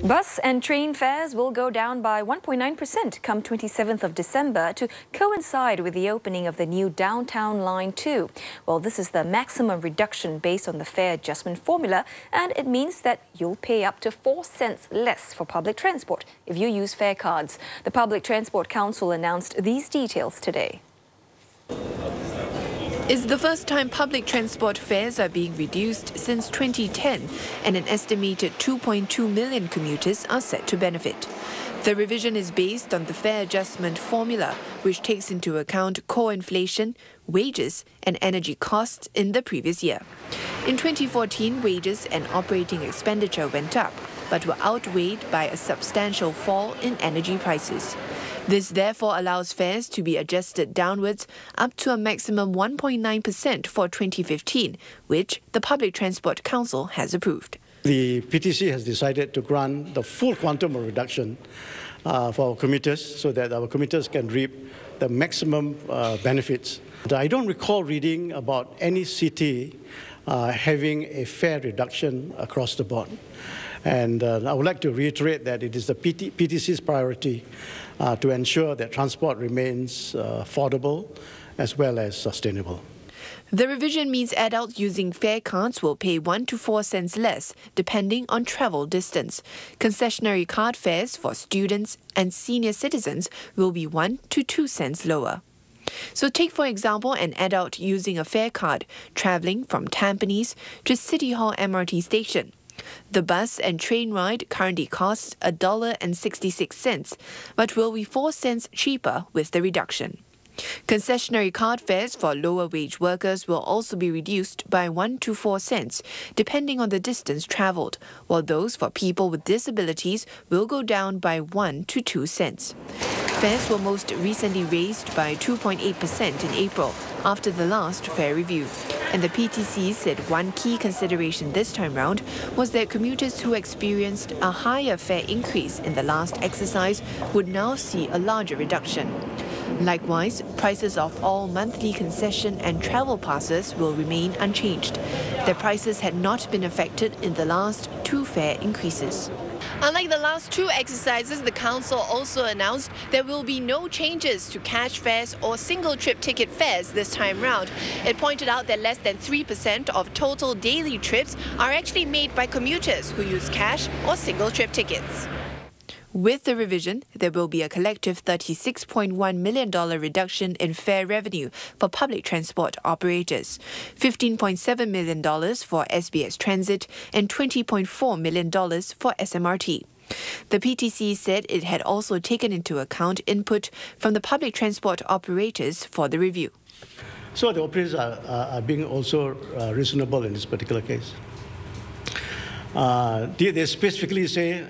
Bus and train fares will go down by 1.9% come 27th of December to coincide with the opening of the new Downtown Line 2. Well, this is the maximum reduction based on the fare adjustment formula, and it means that you'll pay up to 4 cents less for public transport if you use fare cards. The Public Transport Council announced these details today. It's the first time public transport fares are being reduced since 2010, and an estimated 2.2 million commuters are set to benefit. The revision is based on the fare adjustment formula, which takes into account core inflation, wages and energy costs in the previous year. In 2014, wages and operating expenditure went up, but were outweighed by a substantial fall in energy prices. This therefore allows fares to be adjusted downwards up to a maximum 1.9% for 2015, which the Public Transport Council has approved. The PTC has decided to grant the full quantum of reduction for our commuters so that our commuters can reap the maximum benefits. I don't recall reading about any city having a fare reduction across the board. And I would like to reiterate that it is the PTC's priority to ensure that transport remains affordable as well as sustainable. The revision means adults using fare cards will pay 1 to 4 cents less, depending on travel distance. Concessionary card fares for students and senior citizens will be 1 to 2 cents lower. So take, for example, an adult using a fare card travelling from Tampines to City Hall MRT station. The bus and train ride currently costs $1.66, but will be 4 cents cheaper with the reduction. Concessionary card fares for lower wage workers will also be reduced by 1 to 4 cents, depending on the distance travelled, while those for people with disabilities will go down by 1 to 2 cents. Fares were most recently raised by 2.8% in April after the last fare review. And the PTC said one key consideration this time round was that commuters who experienced a higher fare increase in the last exercise would now see a larger reduction. Likewise, prices of all monthly concession and travel passes will remain unchanged. Their prices had not been affected in the last 2 fare increases. Unlike the last 2 exercises, the Council also announced there will be no changes to cash fares or single-trip ticket fares this time round. It pointed out that less than 3% of total daily trips are actually made by commuters who use cash or single-trip tickets. With the revision, there will be a collective $36.1 million reduction in fare revenue for public transport operators, $15.7 million for SBS Transit and $20.4 million for SMRT. The PTC said it had also taken into account input from the public transport operators for the review. So the operators are being also reasonable in this particular case. They specifically say,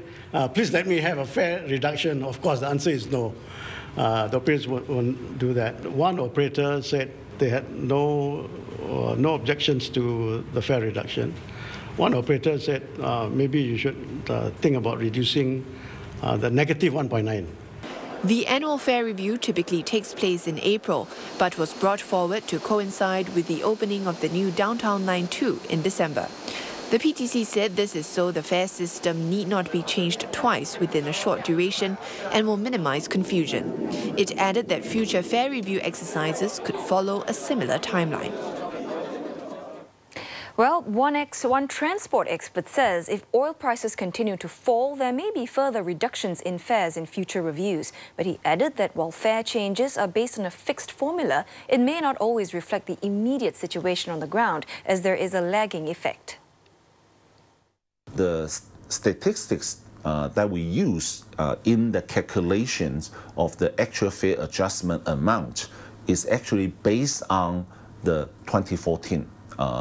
please let me have a fare reduction. Of course, the answer is no. The operators won't do that. One operator said they had no objections to the fare reduction. One operator said maybe you should think about reducing the negative 1.9. The annual fare review typically takes place in April, but was brought forward to coincide with the opening of the new Downtown Line 2 in December. The PTC said this is so the fare system need not be changed twice within a short duration and will minimize confusion. It added that future fare review exercises could follow a similar timeline. Well, one transport expert says if oil prices continue to fall, there may be further reductions in fares in future reviews. But he added that while fare changes are based on a fixed formula, it may not always reflect the immediate situation on the ground, as there is a lagging effect. The statistics that we use in the calculations of the actual fare adjustment amount is actually based on the 2014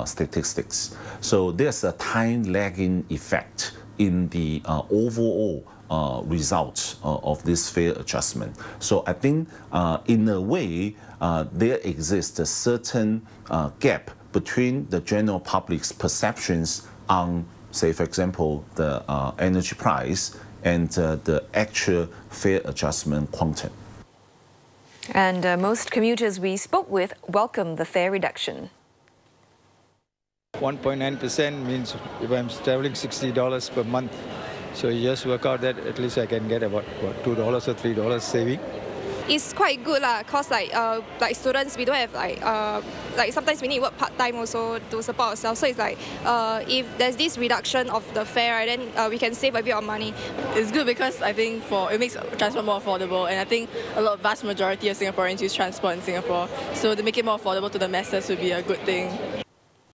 statistics. So there's a time lagging effect in the overall results of this fare adjustment. So I think in a way there exists a certain gap between the general public's perceptions on, say, for example, the energy price and the actual fare adjustment quantum. And most commuters we spoke with welcome the fare reduction. 1.9% means if I'm traveling $60 per month, So you just work out that at least I can get about what, $2 or $3 saving. It's quite good lah, cause like students we don't have like sometimes we need to work part time also to support ourselves. So it's like if there's this reduction of the fare, right, then we can save a bit of money. It's good because I think it makes transport more affordable, and I think vast majority of Singaporeans use transport in Singapore. So to make it more affordable to the masses would be a good thing.